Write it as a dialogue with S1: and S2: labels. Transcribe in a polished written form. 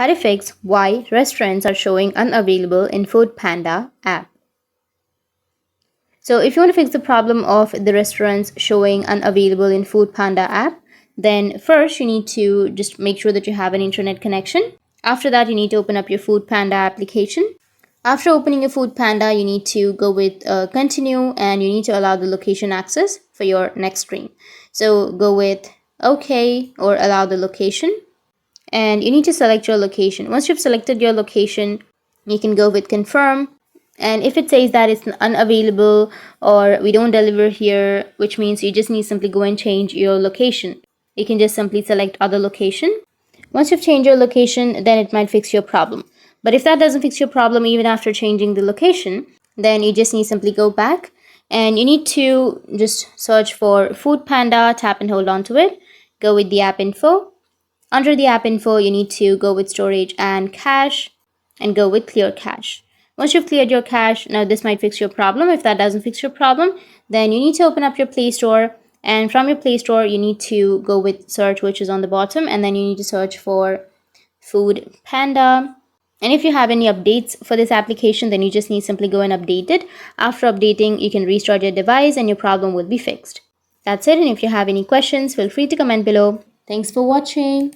S1: How to fix why restaurants are showing unavailable in Food Panda app. So if you want to fix the problem of the restaurants showing unavailable in Food Panda app, then first you need to just make sure that you have an internet connection. After that, you need to open up your Food Panda application. After opening your Food Panda, you need to go with continue, and you need to allow the location access for your next screen. So go with OK or allow the location. And you need to select your location. Once you've selected your location, you can go with confirm. And if it says that it's unavailable or we don't deliver here, which means you just need to simply go and change your location. You can just simply select other location. Once you've changed your location, then it might fix your problem. But if that doesn't fix your problem even after changing the location, then you just need to simply go back and you need to just search for Food Panda, tap and hold on to it, go with the app info. Under the app info, you need to go with storage and cache and go with clear cache. Once you've cleared your cache, now this might fix your problem. If that doesn't fix your problem, then you need to open up your Play Store, and from your Play Store, you need to go with search, which is on the bottom, and then you need to search for Food Panda. And if you have any updates for this application, then you just need to simply go and update it. After updating, you can restart your device and your problem will be fixed. That's it. And if you have any questions, feel free to comment below. Thanks for watching.